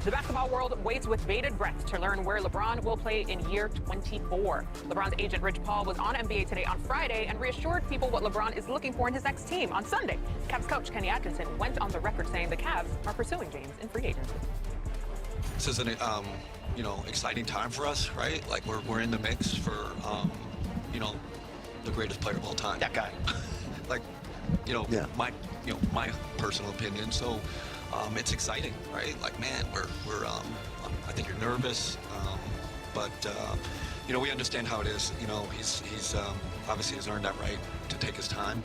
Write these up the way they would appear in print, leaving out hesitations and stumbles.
The basketball world waits with bated breath to learn where LeBron will play in year 24. LeBron's agent Rich Paul was on NBA Today on Friday and reassured people what LeBron is looking for in his next team. On Sunday, Cavs coach Kenny Atkinson went on the record saying the Cavs are pursuing James in free agency. This is an exciting time for us, right? Like we're in the mix for the greatest player of all time. That guy. My personal opinion. So it's exciting, right? Like, man, we're I think you're nervous, but we understand how it is. He's obviously has earned that right to take his time.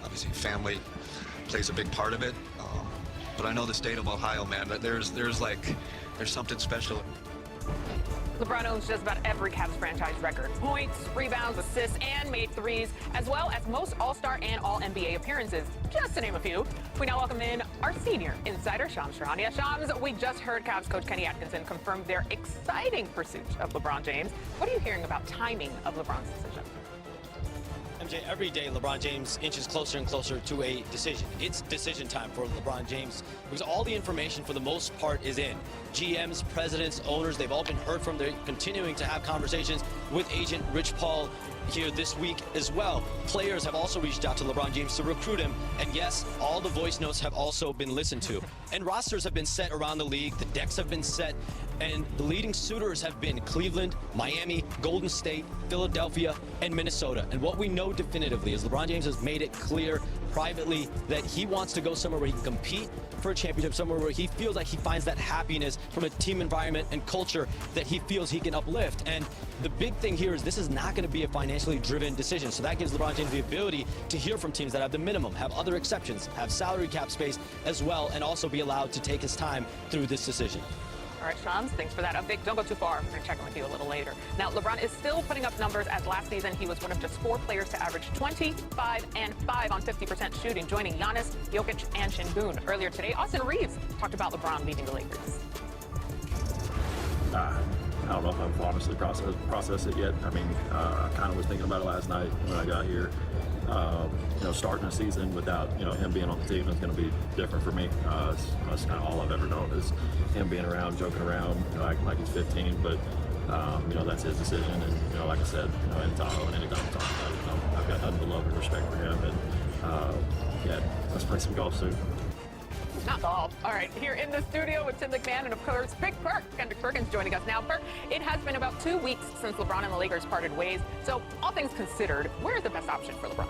Obviously, family plays a big part of it. But I know the state of Ohio, man. There's something special. LeBron owns just about every Cavs franchise record. Points, rebounds, assists, and made threes, as well as most All-Star and All-NBA appearances, just to name a few. We now welcome in our senior insider, Shams Charania. Shams, we just heard Cavs coach Kenny Atkinson confirm their exciting pursuit of LeBron James. What are you hearing about timing of LeBron's decision? MJ, every day LeBron James inches closer and closer to a decision. It's decision time for LeBron James because all the information for the most part is in. GMs, presidents, owners, they've all been heard from. They're continuing to have conversations with agent Rich Paul here this week as well. Players have also reached out to LeBron James to recruit him. And yes, all the voice notes have also been listened to. And rosters have been set around the league. The decks have been set. And the leading suitors have been Cleveland, Miami, Golden State, Philadelphia, and Minnesota. And what we know definitively is LeBron James has made it clear privately that he wants to go somewhere where he can compete for a championship, somewhere where he feels like he finds that happiness from a team environment and culture that he feels he can uplift. And the big thing here is this is not going to be a financially driven decision. So that gives LeBron James the ability to hear from teams that have the minimum, have other exceptions, have salary cap space as well, and also be allowed to take his time through this decision. All right, Shams, thanks for that update. Don't go too far. We're going to check in with you a little later. Now, LeBron is still putting up numbers as last season he was one of just 4 players to average 25 and 5 on 50% shooting, joining Giannis, Jokic, and Shingun. Earlier today, Austin Reeves talked about LeBron leading the Lakers. I don't know if I've honestly processed it yet. I mean, I kind of was thinking about it last night when I got here. Starting a season without, him being on the team is going to be different for me. That's kind of all I've ever known is him being around, joking around, acting like he's 15. But, that's his decision. And, like I said, in Tahoe and anytime I'm talking about it, I've got nothing but love and respect for him. And, let's play some golf soon. Not all. All right, here in the studio with Tim McMahon and, of course, Big Perk. Kendrick Perkins joining us now. Perk, it has been about 2 weeks since LeBron and the Lakers parted ways. So, all things considered, where is the best option for LeBron?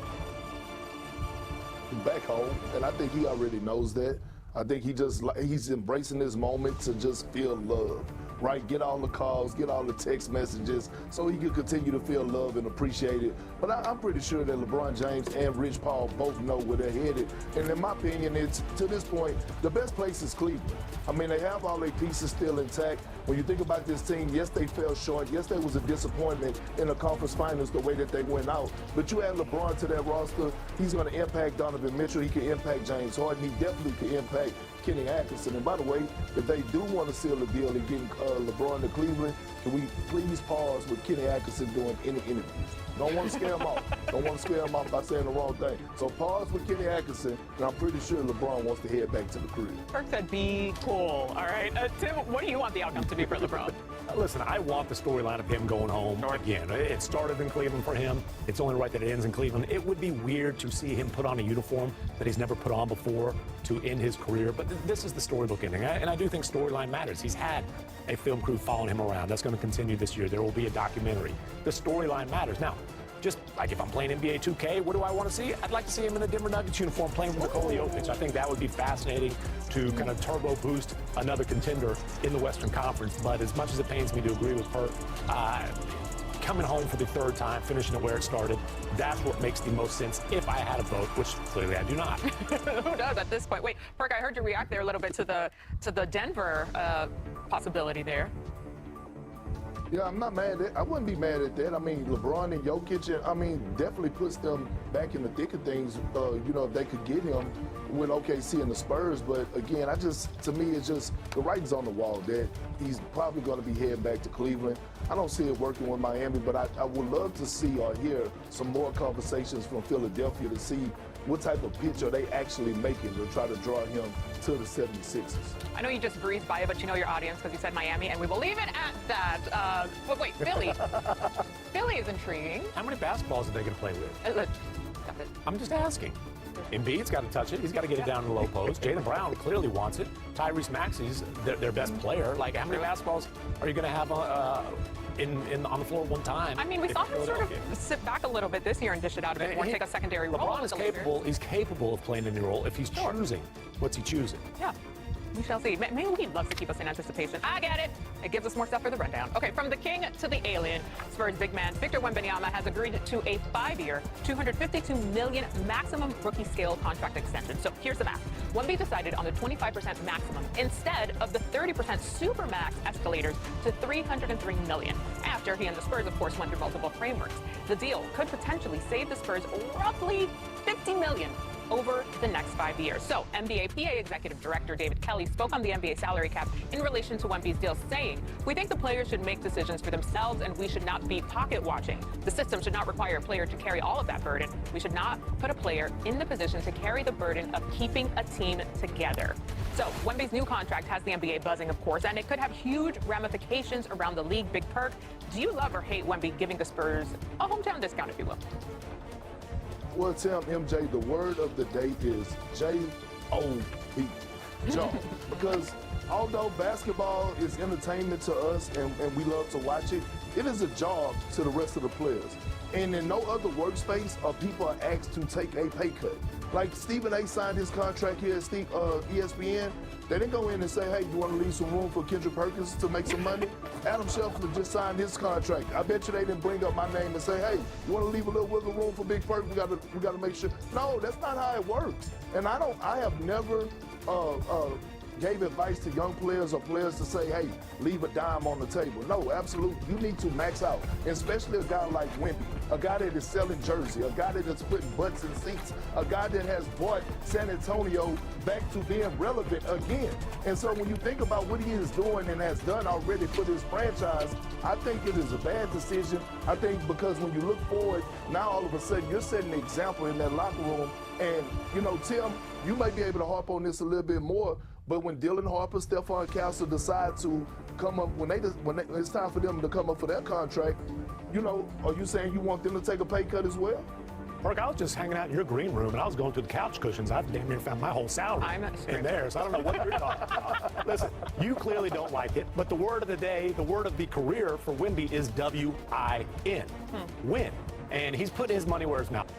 Back home, and I think he already knows that. I think he's embracing this moment to just feel love, right? Get all the calls, get all the text messages so he can continue to feel love and appreciate it. But I'm pretty sure that LeBron James and Rich Paul both know where they're headed. And in my opinion, it's to this point, the best place is Cleveland. I mean, they have all their pieces still intact. When you think about this team, yes, they fell short. Yes, there was a disappointment in the conference finals the way that they went out. But you add LeBron to that roster, he's going to impact Donovan Mitchell. He can impact James Harden. He definitely can impact Kenny Atkinson. And by the way, if they do want to seal the deal and getting LeBron to Cleveland, can we please pause with Kenny Atkinson doing any interviews? Don't want to scare him off. Don't want to scare him off by saying the wrong thing. So pause with Kenny Atkinson, and I'm pretty sure LeBron wants to head back to the crib. Perk said be cool. All right. Tim, what do you want the outcome to be for LeBron? Listen, I want the storyline of him going home again. It started in Cleveland for him. It's only right that it ends in Cleveland. It would be weird to see him put on a uniform that he's never put on before to end his career. But this is the storybook ending. And I do think storyline matters. He's had a film crew following him around. That's going to continue this year. There will be a documentary. The storyline matters. Now, just like if I'm playing NBA 2K, what do I want to see? I'd like to see him in a Denver Nuggets uniform playing with Nikola Jokic. I think that would be fascinating to kind of turbo boost another contender in the Western Conference. But as much as it pains me to agree with Perk, coming home for the 3rd time, finishing it where it started, that's what makes the most sense if I had a vote, which clearly I do not. Who does at this point? Wait, Perk, I heard you react there a little bit to the Denver possibility there. Yeah, I'm not mad at I wouldn't be mad at that. I mean, LeBron and Jokic, definitely puts them back in the thick of things, if they could get him with OKC and the Spurs. But again, to me, it's just the writing's on the wall that he's probably going to be heading back to Cleveland. I don't see it working with Miami, but I would love to see or hear some more conversations from Philadelphia to see what type of pitch are they actually making to try to draw him to the 76ers. I know you just breezed by it, but you know your audience because you said Miami, and we will leave it at that. But wait, Philly. Philly is intriguing. How many basketballs are they going to play with? Stop it. I'm just asking. Embiid's got to touch it. He's got to get it down in the low post. Jayden Brown clearly wants it. Tyrese Maxey's their best player. Like, how many basketballs are you going to have on the floor at one time? I mean, we saw him sort of sit back a little bit this year and dish it out a bit more, take a secondary role. LeBron is capable. He's capable of playing any role if he's choosing. What's he choosing? Yeah. We shall see. Maybe he loves to keep us in anticipation. I get it. It gives us more stuff for the rundown. Okay, from the king to the alien, Spurs big man Victor Wembanyama has agreed to a 5-year, $252 million maximum rookie scale contract extension. So here's the math. Wemby decided on the 25% maximum instead of the 30% supermax escalators to $303 million. After he and the Spurs, of course, went through multiple frameworks. The deal could potentially save the Spurs roughly $50 million over the next 5 years. So, NBA PA Executive Director David Kelly spoke on the NBA salary cap in relation to Wemby's deal, saying, "We think the players should make decisions for themselves and we should not be pocket watching. The system should not require a player to carry all of that burden. We should not put a player in the position to carry the burden of keeping a team together." So, Wemby's new contract has the NBA buzzing, of course, and it could have huge ramifications around the league. Big perk. Do you love or hate Wemby giving the Spurs a hometown discount, if you will? Well, Tim, MJ, the word of the day is J-O-B, job. Because although basketball is entertainment to us and we love to watch it, it is a job to the rest of the players. And in no other workspace are people asked to take a pay cut. Like Stephen A. signed his contract here at ESPN. They didn't go in and say, hey, you want to leave some room for Kendrick Perkins to make some money? Adam Scheffler just signed his contract. I bet you they didn't bring up my name and say, hey, you want to leave a little wiggle room for Big Perk? We got to make sure. No, that's not how it works. And I have never gave advice to young players or players to say, hey, leave a dime on the table. No, absolutely. You need to max out, especially a guy like Wemby, a guy that is selling jersey, a guy that is putting butts in seats, a guy that has brought San Antonio back to being relevant again. And so when you think about what he is doing and has done already for this franchise, I think it is a bad decision. I think because when you look forward, now all of a sudden you're setting an example in that locker room. And, you know, Tim, you may be able to harp on this a little bit more, but when Dylan Harper, Stephon Castle decide to come up, when it's time for them to come up for their contract, you know, are you saying you want them to take a pay cut as well? Perk, I was just hanging out in your green room, and I was going through the couch cushions. I damn near found my whole salary in there, so I don't know what you're talking about. Listen, you clearly don't like it, but the word of the day, the word of the career for Wemby is W-I-N. Win. And he's putting his money where his mouth is.